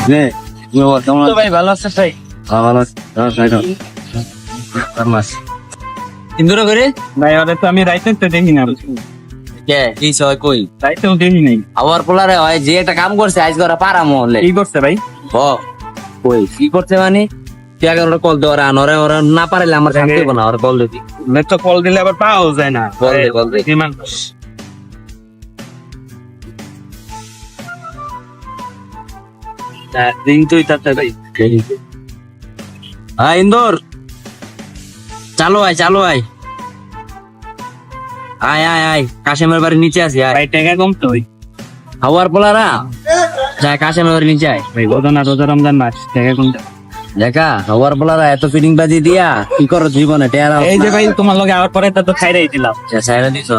নে তুমি বল কেমন তো ভাই ভালো আছে ভাই? ভালো আছি ইন্দুরা করে ভাই ওরে তো আমি রাইতে তো দেখি না, কে কি সয় কই রাইতেও দেখি নাই। আবার পোলারে হয় যে একটা কাম করছে আজ করা পারা মহলে কি করছে ভাই? হ কই কি করছে মানে তুই আগে ওরা কল দে ওরা ওরা ওরা না পারলে আমার শান্তি হবে না ওরা কল দিবি নেট তো কল দিলে আবার পাওয়া যায় না। কল দে বিমান দিন তুই তাতে ভাই হ্যাঁ ইন্দোর চালো আয় আয় কাশেমের বাড়ির নিচে আছি আয় ভাই টাকা কম তো ভাই। হাওয়ার পোলারা যায় কাশেমের বাড়ির নিচে আয় ভাই রোজা রমজান মাস টাকা কম। দেখা হাওয়ার পোলারা এত ফিটিং বাজি দিয়া কি করো জীবনে টেরা এই যে ভাই তোমার লগে আওয়ার পরে তা তো খাইরাই দিলাম। সাইরা দিছ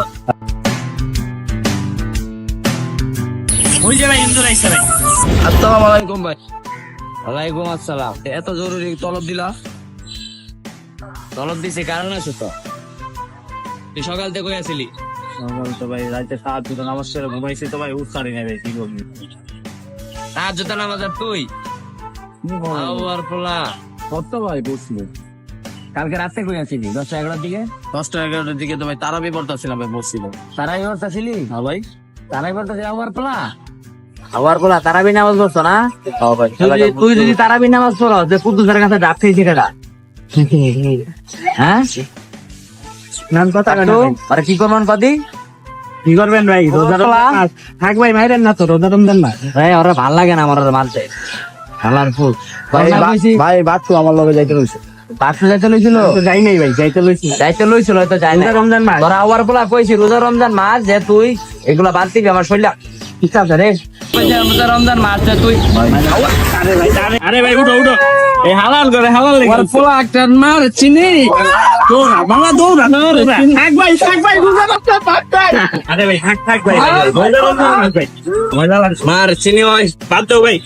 ওই যে ভাই ইন্দুর আইছে ভাই। আসসালামু আলাইকুম ভাই ওয়ালাইকুম আসসালাম এত জরুরি তলব দিলা তলব দিছে কারণ আছে তো তুই সকাল থেকে কই আছিলি সকাল তো ভাই রাতে 7 দুটো নামাজ পড়ে ঘুমাইছি তো ভাই উঠারি না ভাই কি করবি। তার জুতা নামাজ আর তুই হাওয়ার পোলা কত ভাই বসছিল কালকে রাতে কই আছিলি 10-11টার দিকে 10টা-11টার দিকে তো ভাই তারাবি পড়তাছিলাম ভাই বসছিল। তারাই করতেছিলি হ্যাঁ ভাই তারাই করতেছিলি হাওয়ার পোলা তারাবি নামাজ পড়ছো না হ্যাঁ ভাই তুই যদি তারাবি নামাজ পড়ো যে কুদ্দুসের কাছে ডাক খেয়েছি কেডা হ্যাঁ নাম কথা তো আরে কি করবেন কদি কি করবেন ভাই? রোজা রমজান মাস থাক ভাই, মাইরেন না তো রোজা রমজান মাস। ভাই ওরা ভাল লাগে না আমার ওরা মারতে হালার ফুল ভাই বাচ্চু আমার লগে যাইতে রইছে। বাক্স যাইতে লইছিল তো যাই নাই ভাই, যাইতে লইছি। যাইতে লইছিল হয়তো যাই না রোজা রমজান মাস তোরা আওয়ার পোলা কইছি রোজা রমজান মাস যে তুই এগুলা বাদ দিবি আমার শরীর ঠিক আছে রে রোজা রমজান মাস যে তুই আরে ভাই উঠো এই হালাল করে হালাল লেগে পোলা একটা মার চিনি দৌড়া বাবা দৌড়া থাক ভাই রোজা রমজান মাস ভাই। আরে ভাই থাক ভাই রোজা রমজান মাস ভাই মজা লাগছে। মার চিনি ওই বাদ দাও ভাই।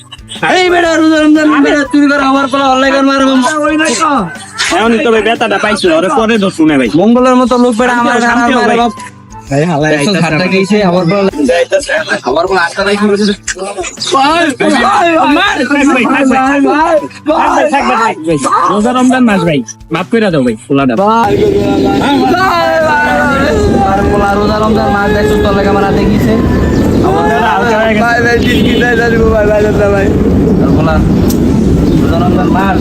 এই বেটা রোজা রমজান বেটা চুরি করে আওয়ার পোলা অনলাইন মারবো এখন তো ভাই বেতাটা পাইছো, ওরে পরে তো শুনে ভাই। মঙ্গলের মতো লোক বেটা আমার শান্তি হও ভাই। ভাই হালাই ঘাটটা গেছে আওয়ার পোলা আওয়ার পোলা আটটা রাখি বলেছে রোজা রমজান মাস ভাই, মাফ করে দাও ভাই খোলা দাও। পোলা রোজা রমজান মাস দেখছো তোর লাগে আমার হাতে গেছে ভাই ভাই কিনকিটাই জানিব ভাই ভাই দাদা ভাই পোলা রোজা রমজান মাস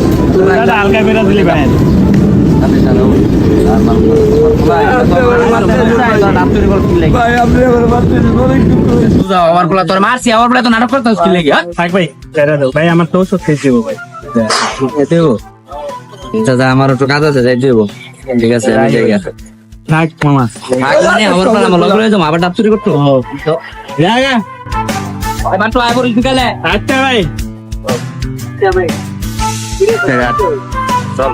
হালকা বেড়া দিলি ভাই। ভাই আপনি আমার বাচ্চা আমার পোলা তোর মারছি আমার পোলা তো নাটক করতে কি লেগে থাক ভাই বেড়া দাও ভাই, আমার তো ওষুধ খেয়েছি ভাই। আমার একটু কাজ আছে যাই দেবো ঠিক আছে আমি যাই গা। থাক মামা মানে আমার পোলা আমার লগে যাবো আবার ডাব চুরি করতো জায়গা। এবার তো আয় বলি বিকালে আচ্ছা ভাই চল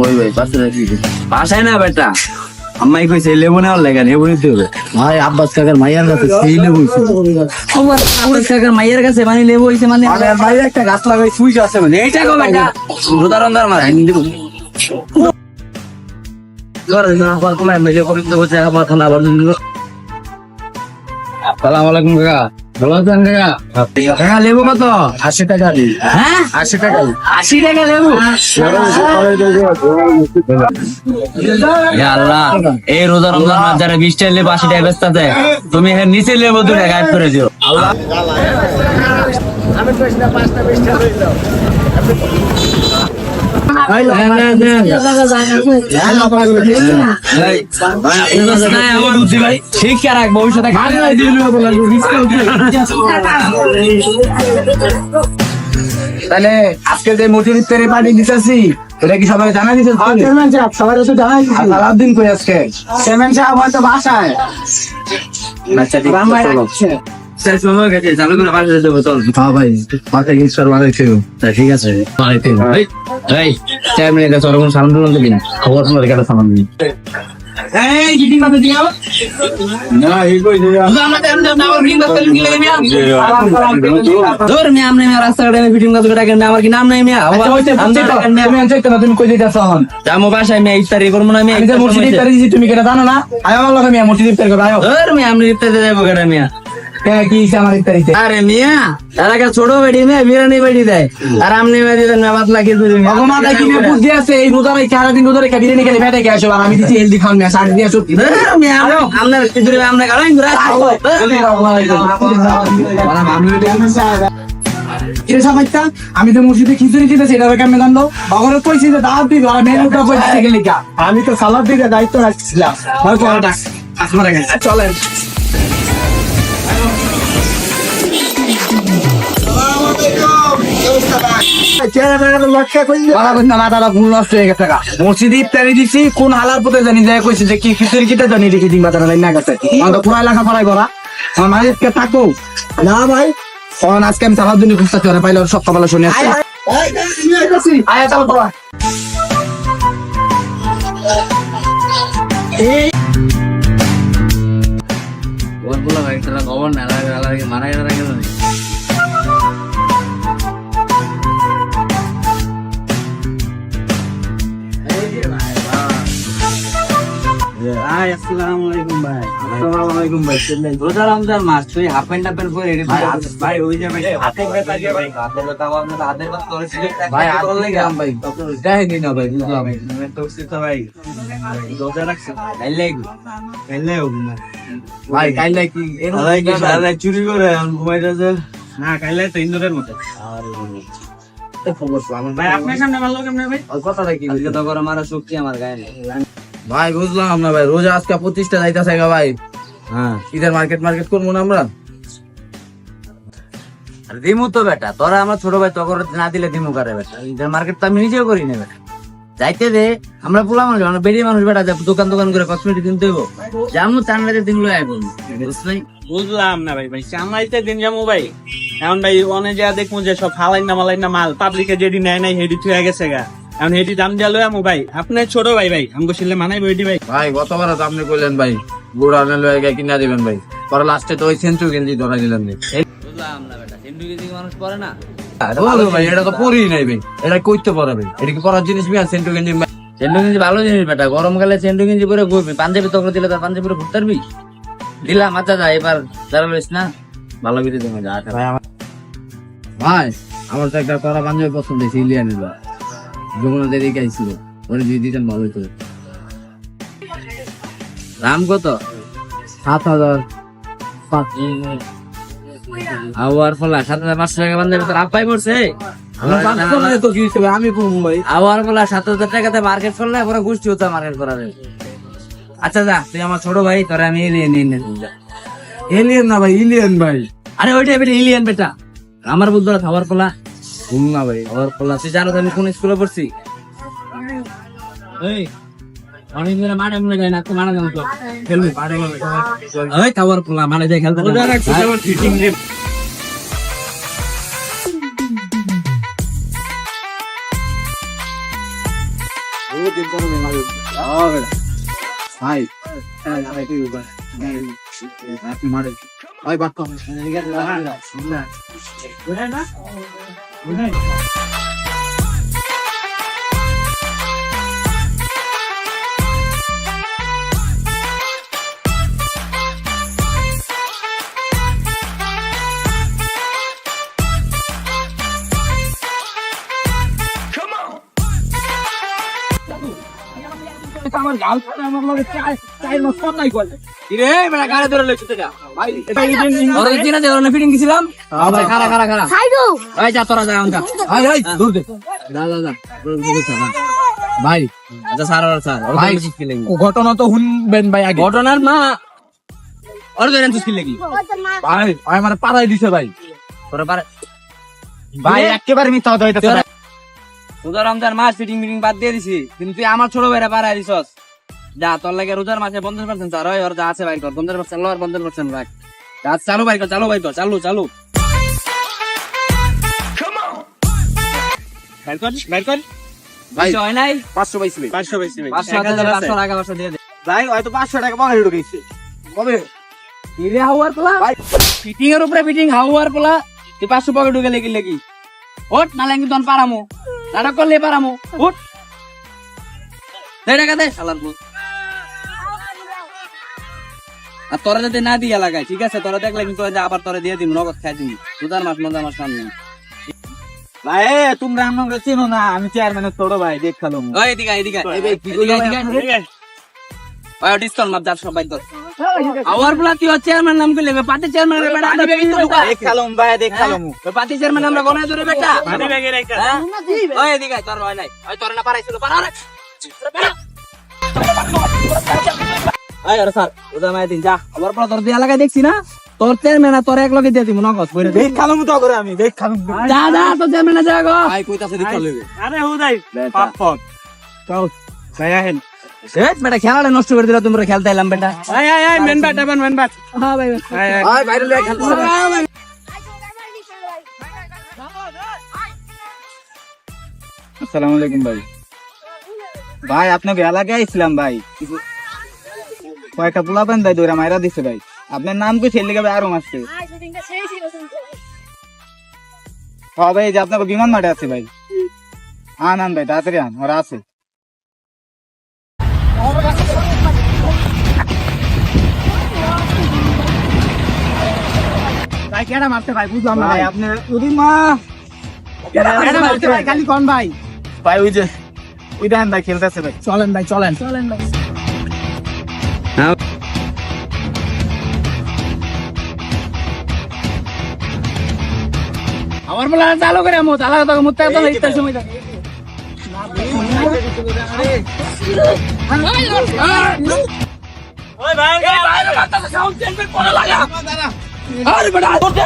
ওই ভাই পাশে রাখি বাসায় না বেটা আম্মাই কইছে লেবু নেওয়ার লেগে লেবু নিতে হবে ভাই আব্বাস কাকার মাইয়ার কাছে সেই লেবু হইছে। আমার কাকার মাইয়ের কাছে মানে লেবু হইছে মানে আরে ভাই একটা গাছ লাগাই সুইচ আছে মানে এইটা কো বেটা রোদারন্দার মার হাইনি দেব করে না আবার কোন মেজে করে দেবো জায়গা মাথা না আবার আসসালামু আলাইকুম কাকা ভালো আছেন কাকা কাকা লেবু কত 80 টাকা দিই হ্যাঁ 80 টাকা 80 টাকা লেবু ইয়া আল্লাহ এই রোজা রমজান মাস যারা 20 টাকা লেবু 80 টাকা বেচতে দেয় তুমি এর নিচে লেবু দুটো গায়েব করে দিও আল্লাহ আমি কইছি না 5টা 20টা লই যাও শিক্ষা রাখ ভবিষ্যতে তাহলে আজকে যে মুঠির ইফতারি পার্টি দিতেছি এটা কি সবাই জানা দিতে সবাই তো জানাই সারাদিন কই আজকে সেমেন সাহেব হয়তো বাসায় আচ্ছা ঠিক আছে চালু করে পাশে দেবো চল হ্যাঁ ভাই মাথায় গিয়ে সর মাথায় খেয়ে ঠিক আছে এই টাইম নেই তোর কোনো সালাম টালাম দিবি না খবর শোনার কেন সালাম দিবি এই গিটিং মাতে দিও না এই কই যে ধর মিয়া আমনে মিয়া রাস্তাঘাটে আমি ফিটিং করতে ডাকেন না আমার কি নাম নাই মিয়া তুমি কই দিতেছ এখন যামো বাসায় মিয়া ইফতারি করবো না মিয়া আমি যে মুঠির ইফতারি দিছি তুমি কেন জানো না আয় আমার লগে মিয়া মুঠির ইফতারি করো আয় ধর মিয়া আমনে ইফতারি যাবো কেন মিয়া কি হইছে আমার ইফতারিতে? আরে মিয়া এলাকা ছোট বেটি নেই বিরিয়ানি বেটি দেয় আর আমনি বেটি দেন না পাতলা কিছু দিন ভগবানটা কি নিয়ে বুদ্ধি আছে এই রোজা রেখে সারাদিন রোজা রেখে বিরিয়ানি খেলে পেটে খেয়ে আসো আর আমি দিচ্ছি হেলদি খাওয়ান না শাক দিয়ে সত্যি আপনার খিচুড়ি আমরা গাড়াই ঘুরে আমি তো মসজিদে খিচুড়ি খেতেছি এটা কেমন জানলো বগরের পয়সা যে দাওয়াত দিবে আর মেনুটা পয়সা থেকে লিখা আমি তো সালাদ দিকে দায়িত্ব রাখছিলাম চলেন মসজিদে ইফতারি দিছি কোন হালার পথে জানি যায় কইছে যে কি খিচুড়ি কিটা জানি লিখে দিন বাজার লাইন গেছে আমাদের পুরা এলাকা পড়াই করা আমার মালিককে থাকো না ভাই তখন আজকে আমি সালাদ দিন খুঁজতে চলে পাইলে সকালবেলা শুনে আসছি আয়া চাল পড়া বলা ভাই তোরা খবর না মারা গেল আসসালামু আলাইকুম ভাই। আসসালামু আলাইকুম ভাই রোজা রমজান মাস তুই হাফ প্যান্ট পরে রেডি ভাই ওই যে ভাই হাতে ব্যথা দিয়ে ভাই হাতের কথা আপনার হাতের কথা করেছিল ভাই করলে গেলাম ভাই দেখাই দিন না ভাই বুঝলাম তো ভাই রোজা রাখছে খাইলে খাইলে ভাই কাইলে কি চুরি করে ঘুমাইতেছে না খাইলে তো ইন্দুরের মতো ভাই আপনার সামনে ভালো কেমন ভাই কথাটা কি আজকে তো করে মারা শক্তি আমার গায়ে নেই ভাই বুঝলাম না ভাই রোজা আজকে 25টা যাইতাছে গা ভাই হ্যাঁ ঈদের মার্কেট করবো না আমরা দিমু তো বেটা তোরা আমার ছোট ভাই তখন না দিলে দিমু করে বেটা ঈদের মার্কেট তো আমি নিজেও করি না বেটা যাইতে দে আমরা পোলা মানুষ আমরা বেরিয়ে মানুষ বেটা দোকান করে কসমেটিক কিনতে হইব যামু চান্দাতে দিন লই আইব বুঝলাই বুঝলাম না ভাই ভাই সামলাইতে দিন যাবো ভাই এখন ভাই অনেক যা দেখবো যে সব হালাই না মাল পাবলিকে যেটি নেয় নাই হেডি থুয়ে গেছে গা এখন হেডি দাম দিয়া লই আমু ভাই আপনার ছোট ভাই ভাই আমাকে শিলে মানাইবো হেডি ভাই ভাই গতবার তো আপনি কইলেন ভাই গুড় আনে লয়ে কিনা দিবেন ভাই পরে লাস্টে তো ওই সেন্টু গেঞ্জি ধরা দিলেন বুঝলাম না বেটা হিন্দু গেজি মানুষ পরে না ভাই এটা তো পরেই নাই ভাই এটা কইতে পারে ভাই এটা কি পরার জিনিস ভাই সেন্টু গেঞ্জি চেন্ডু গেঞ্জি ভালো জিনিস বেটা গরমকালে চেন্ডু গেঞ্জি পরে ঘুরবি পাঞ্জাবি তখন দিলে তার পাঞ্জাবি পরে ঘুরতে পারবি দিলাম আচ্ছা যা এবার দাঁড়ালিস না ভালো করে দেবে যা ভাই আমার তো একটা করা পাঞ্জাবি পছন্দ হয়েছে ইলিয়ানের যমুনা দেরি গাইছিল ওরে যদি দিতেন ভালো হইতো দাম কত 7,000 আওয়ার ফলা 7,500 টাকা পাঞ্জাবি তোর আপাই পড়ছে তো কি হইছে ভাই আমি কম ভাই আওয়ার ফলা 7,000 টাকাতে মার্কেট করলে পরে গোষ্ঠী হতো মার্কেট করার আচ্ছা যা তুই আমার ছোট ভাই তোরা আমি এলিয়েন এলিয়ান না ভাই ইলিয়ান ভাই আরে ওইটা বেটা এলিয়েন বেটা আমার বুদ্ধ খাবার ফলা ঘুম না ভাই খাবার ফলা তুই জানো তো আমি কোন স্কুলে পড়ছি এই অনেক দিন মাঠে মনে যায় না তো মারা জানো তো খেলবি মাঠে ওই খাবার ফলা মানে যাই খেলতে ফিটিং রে ভাই আপনি মারে ভাই বাদ কম আমার গাল আমার লগে চাই নষ্ট নাই কইলে রে বেটা গাড়ি ধরে লইছ তো ভাই এটা ওরে দিনা দে ওরে ফিটিং দিছিলাম ভাই খাড়া সাইডো ভাই যা তোরা যা আমরা ভাই ভাই দূর দে যা ভাই আচ্ছা স্যার ভাই ঘটনা তো শুনবেন ভাই আগে ঘটনার মা ওরে ধরেন তুই কি ভাই ভাই মানে পাড়াই দিছে ভাই তোরা পারে ভাই একেবারে মিথ্যা কথা হইতাছে রোজার রমজান মাস ফিটিং বাদ দিয়ে দিছি কিন্তু তুই আমার ছোট ভাইরা পাড়াই দিছস যা তোর লাগে রোজার মাসে 50% আর ওর যা আছে বাইর কর 50% লওয়ার 50% রাখ যা চালু বাইর কর চালু বাইর কর ভাই হয় নাই 500 পাইছি ভাই 500 বেশি ভাই 500 টাকা 500 দিয়ে দে ভাই হয়তো 500 টাকা পকেটে ঢুকেছে কবে ইরে হাওয়ার পোলা ফিটিং এর উপরে ফিটিং হাওয়ার পোলা তুই 500 পকেট ঢুকে লেগি ওট নালে কিন্তু তখন পারামু নাটক করলে পারামু উঠ দে টাকা দে শালার পুত আর তোরা যদি না দিয়ে লাগাই ঠিক আছে, তোরা দেখলে কিন্তু আবার তোরা দিয়ে দিন, নগদ খাই দিন, দুধার মাস মজা মাস সামনে। ভাই তোমরা আমাকে চিনো না, আমি চেয়ারম্যানের ছোট ভাই, দেখালো ওই এদিকে এদিকে ওই ডিসকাউন্ট মাপ দাও সবাই তো আওয়ার বলা তুই চেয়ারম্যান নাম কইলে পার্টি চেয়ারম্যান বেটা আমরা কিন্তু দেখালাম ভাই, দেখালাম পার্টি চেয়ারম্যান আমরা গনায় ধরে বেটা মানি ব্যাগে রাখা। ওই এদিকে তোর হয় নাই, ওই তোর না পারাইছিল পারা রে আয় আর স্যার ওদা মাই দিন যা আবার পর তোর দিয়া লাগাই দেখছি না, তোর চেয়ারম্যান তোর এক লগে দিয়ে দিমু নগদ কইরা দেখালাম তো করে, আমি দেখালাম। যা যা তোর চেয়ারম্যান যা গো আই কইতাছে দেখা লইবে। আরে হুদাই পাপ পাপ চাও ভাই আহেন। সেট বেটা খেলাটা নষ্ট করে দিলা, তোমরা খেলতে এলাম বেটা। আয় আয় আয় মেন ব্যাট আবার মেন ব্যাট। হ্যাঁ ভাই আয় আয় আয় বাইরে লয়ে খেলতে আসসালামু আলাইকুম ভাই। ভাই আপনাকে এলাকায় আইছিলাম ভাই, কয়েকটা পোলা পান ভাই দৌড়া মাইরা দিছে ভাই। আপনার নাম কি ছেলে লেগে আরো মাসছে? হ্যাঁ ভাই, যে আপনাকে বিমান মাঠে আছে ভাই, আন ভাই তাড়াতাড়ি আন, ওরা আছে। ভাই কেডা মারতে ভাই বুঝলাম না ভাই, আপনি ওদি মা কেডা মারতে ভাই খালি কোন ভাই? ভাই ওই যে ওই দেন ভাই খেলতেছে ভাই, চলেন ভাই চলেন চলেন ভাই। আমার বলা চালু করে মত আলাদা তো মত তো ইত্যার সময় থাকে ওই ভাই বাইরে মাথা সাউন্ড চেঞ্জ করে লাগা আরে বড় করতে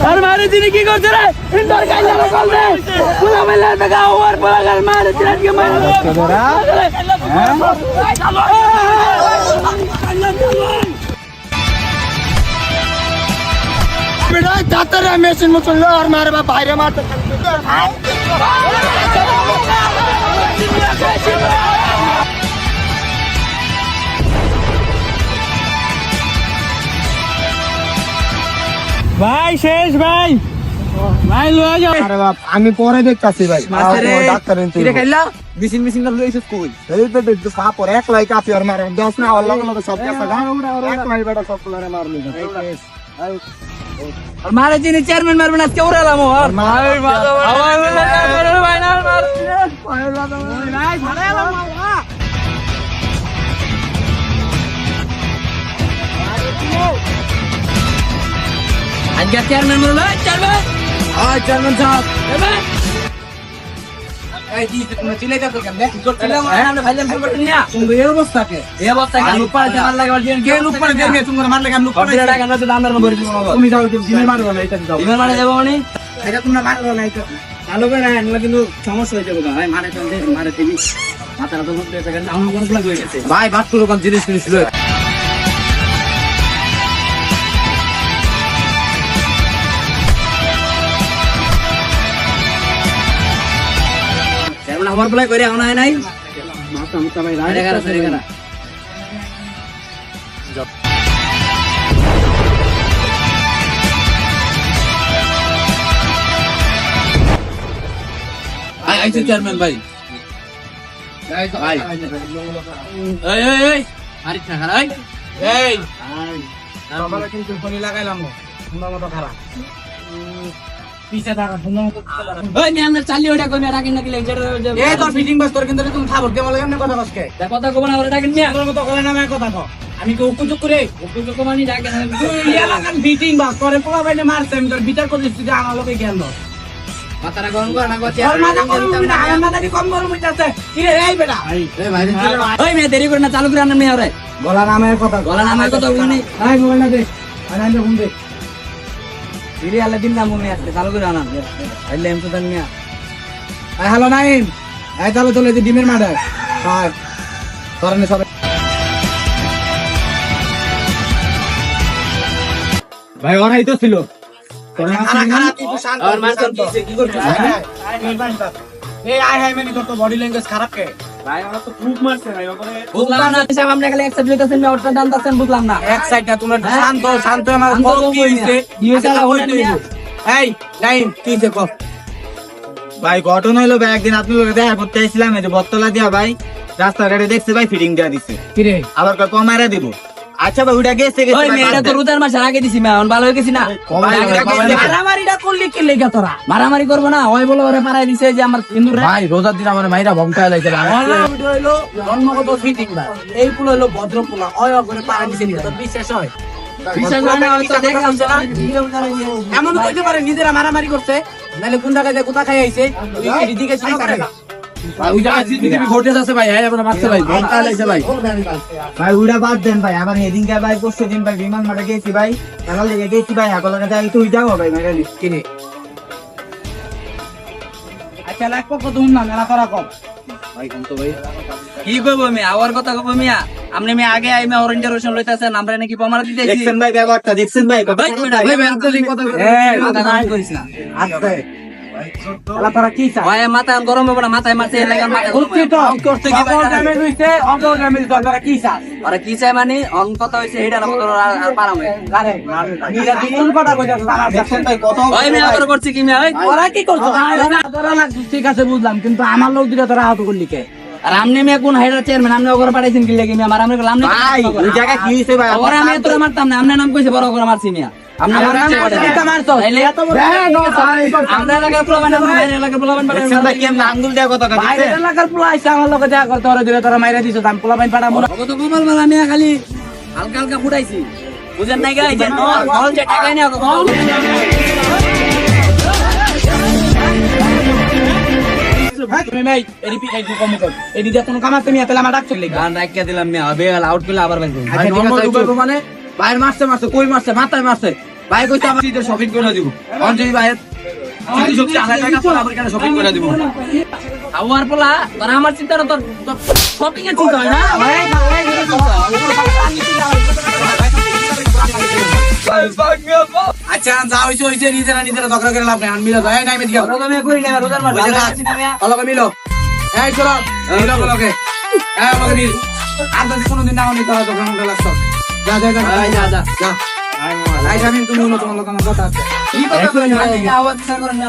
আর মারে দিনে কি করছ রে ইন্দর কাইলা রে কল দে পুরা মেলা টাকা ওভার পুরা গাল মারে দিন আজকে মারে তোরা হ্যাঁ বেটা তাতরে মেশিন মত লো আর মারে বা বাইরে মারতে ভাই শেষ ভাই, ভাই লয়ে যাও। আরে বাপ আমি পরে দেখতাছি ভাই, ডাক্তার কিরে খাইলা মেশিন মেশিন না লইছিস কই এই তো দেখতে সাপ আর এক লাই কাফি আর মারে 10 না আর লগে লগে সব কাছে এক লাই বেটা সব প্লেয়ারে মারলি আর মারে দিনে চেয়ারম্যান মারবে না কেউ রেলাম আর মারে মারো ভাই না মার ভাই মারে এলাম আজকে চেয়ারম্যান মারলো চেয়ারম্যান চেয়ারম্যান সাহেব এই দি তুমি চিলাইতা তো কেন দেখ চিলাম আমরা ভাইলাম ফেলবট নিয়া তুমি এই অবস্থাকে লুপার জানার লাগে আর কে লুপার দেবে তুমি মারলে কেন লুপার টাকা না তো দামের নম্বর তুমি যাও দিনের মারো না এটা দাও দিনের মারে দেবো মানে এটা তোমরা মারো না এটা ভালো করে না কিন্তু সমস্যা হয়ে যাবে ভাই মারে তো মারে দিবি মাথাটা তো মুখে থাকে না আমার কোন হয়ে গেছে ভাই বাদ করো কোন জিনিস জিনিস ছিল আমার বলাই করে আনা হয় নাই মাথা মুতা ভাই রাড়ে গারা সরে গারা আইছে চেয়ারম্যান ভাই ভাই এই এই এই আরে টাকা রাই এই আমরা কিন্তু ফোন লাগাইলাম তোমরা মত খারাপ পিছে দাঁড়া তোমরা মত ওই নে আমরা চালি ওটা কই মেরা কিনা কি লেকচার এই তোর ফিটিং বাস তোর কিন্তু তুমি খাবার দে বলে এমনি কথা কসকে তা কথা কব না ওটা কিনা তোর মত করে না আমি কথা কও আমি কি উপযুক্ত করে উপযুক্ত মানে ডাকে তুই এলাকার ফিটিং বাস করে পোলা বাইনে মারতে আমি তোর বিচার করছিস তুই আমার লোকে কেন মাথাটা গরম কর না গো চেয়ার মাথা গরম না আমার মাথা কম গরম হইতাছে কি রে এই বেটা এই ভাই ওই মে দেরি করে না চালু করে আনম নি আরে গলা নামের কথা বলনি আই মোবাইল না দে আনা দে ফোন দে দিলি আল্লাহ দিন না মনে আসছে চালু করে আনা আইলে এম তো জানিয়া হ্যালো নাইম এই চলো চলো যে ডিমের মাঠে হ্যাঁ তোরা সবাই ভাই ওরাই তো ছিল আর মাস্টার কি করছিস এই আই হাই মানে তোর তো বডি ল্যাঙ্গুয়েজ খারাপ কে ভাই আমরা তো খুব মারছে ভাই ওপরে বুঝলাম না সাহেব আপনি খালি এক সাইড লইতাছেন না ওটা জানতাছেন বুঝলাম না এক সাইড না তোমরা শান্ত শান্ত আমার শান্ত বল কি হইছে। হইছে কি হইছে আলা হইছে নিয়া। এই নাইম কি হইছে কও ভাই ঘটনা হলো ভাই একদিন আপনার লগে দেখা করতে আইছিলাম এই যে বটতলা দিয়া ভাই রাস্তা ঘাটে দেখছে ভাই ফিটিং দেয়া দিছে কি রে আবার কয় কমাইরা দিব আচ্ছা ভাই ওইটা গেছে ওই মেয়েটা তো রোজার মাসে আগে দিছি মা এখন ভালো হয়ে গেছি না মারামারিটা করলি কি লেগা তোরা মারামারি করবো না ওই বলে ওরে পারাই দিছে যে আমার হিন্দু ভাই রোজার দিন আমার মাইরা ভমকায় লাইছে হইলো জন্মগত ফিটিং না এই পুলো হইলো ভদ্র পোলা ওই করে পারাই দিছে নিজে তো বিশ্বাস হয় বিশ্বাস হয় না হয়তো দেখলাম যে এমন হইতে পারে নিজেরা মারামারি করছে নাহলে কোন জায়গায় কোথা খাই আইছে এদিকে ছিল করে ওই জায়গায় সিসিটিভি ফুটেজ আছে ভাই হ্যাঁ আমরা মারছে ভাই ভমকায় লাইছে ভাই ভাই ওইটা বাদ দেন ভাই আবার এদিনকে ভাই পরশু দিন ভাই বিমান মাঠে গেছি ভাই তাহলে লেগে গেছি ভাই আগলা কাছে আই তুই যাও ভাই মেরে কিনে আচ্ছা লাখ কত না মেলা করা কম ভাই কোন তো ভাই কি কইবো আমি আওয়ার কথা কইবো মিয়া আপনি আমি আগে আইমা ওর ইন্টারভিউ লইতাছেন আমরা নাকি প্রমাণ দিতেছি দেখছেন ভাই ব্যাপারটা দেখছেন ভাই মাথা গরম করিস না আস্তে এলা তারা কি চায় ওই মাথা গরম হবে না মাথায় মারছে এর লাগা মাথা গরম বুঝছি তো করতে কি অঙ্ক ড্যামেজ হইছে অঙ্ক ড্যামেজ তারা কি চায় ওরা কি চাই মানে অঙ্ক কথা হইছে এটা না আর পারাম আরে নিজে দিন কথা কইতাছ তারা দেখছেন ভাই কত ওই মিয়া আবার করছি কি মিয়া ওই ওরা কি করছো তোরা না ঠিক আছে বুঝলাম কিন্তু আমার লোক দুটো তোরা আহত করলি কে আর আমনে মিয়া কোন হাইডার চেয়ারম্যান আমনে ওগরে পাঠাইছেন কি লাগি মিয়া আমার আমনে লামনে ভাই ওই জায়গা কি হইছে ভাই ওরা আমি তোরা মারতাম না আমনে নাম কইছে বড় করে মারছি মিয়া আমনে আমার নাম কইছে মারছো তাইলে আমরা এলাকার পোলাবান আমরা বাইরের এলাকার পোলাবান দেখছেন ভাই কেমন আঙ্গুল দেয়া কথা বাইরের কইছে এলাকার পোলা আইছে আমার লগে দেখা করতে ওরা দিলে তোরা মাইরা দিছো আমি পোলাবান পাঠাবো না কত গোপাল মালা মিয়া খালি হালকা হালকা ফুটাইছি বুঝেন নাই গাই যে নল যে টাকাই না তুমি ভাই এডিপি এই কম কর এডি দিয়ে কোনো কাম আছে মিয়া তাহলে আমার ডাকছ লাগবে গান রাখিয়া দিলাম মিয়া হবে আউট পেলে আবার বাইর করব ভাই নরমাল দুবার মানে বাইরে মারছে মারছে কই মারছে মাথায় মারছে ভাই কইছে আমার দিতে শপিং করে দিব অঞ্জলি ভাই যদি শক্তি আলাদা টাকা পড়া আমার কাছে শপিং করে দিব আওয়ার পোলা তোরা আমার চিন্তা না তোর শপিং এর চিন্তা হয় না আচ্ছা যা হইছে হইছে নিজেরা নিজেরা ঝগড়া করে লাভ নাই আমি মিলা যায় নাই মেদিকে রোজা মিয়া করি না রোজার মাস অলকে মিলো এই চলো মিলো অলকে এই অলকে মিল আর যদি কোনোদিন না হনি তোরা দোকান উঠে লাগছ যা যা যা যা যা যা আই আমি তুমি হলো তোমার লোকানো কথা আছে কি কথা কইন আওয়াজ বিচার করেন না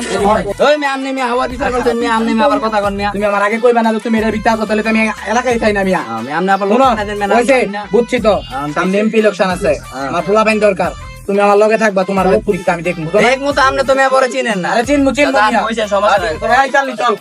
ওই মে আমনে মে আওয়াজ বিচার করছেন মে আমনে মে আবার কথা কন মিয়া তুমি আমার আগে কইবা না তুমি এর ভিতরে আছো তাহলে তুমি এলাকায় চাই না মিয়া মে আমনে আবার শোনো লোক কাজের মেনা হইছে বুঝছি তো সামনে এমপি ইলেকশন আছে আমার পোলা বাইন দরকার তুমি আমার লগে থাকবা তোমার পরীক্ষা আমি দেখবো দেখ মু তো আমনে তো মে পরে চিনেন না আরে চিনমু চিনমু হইছে সমস্যা নাই চল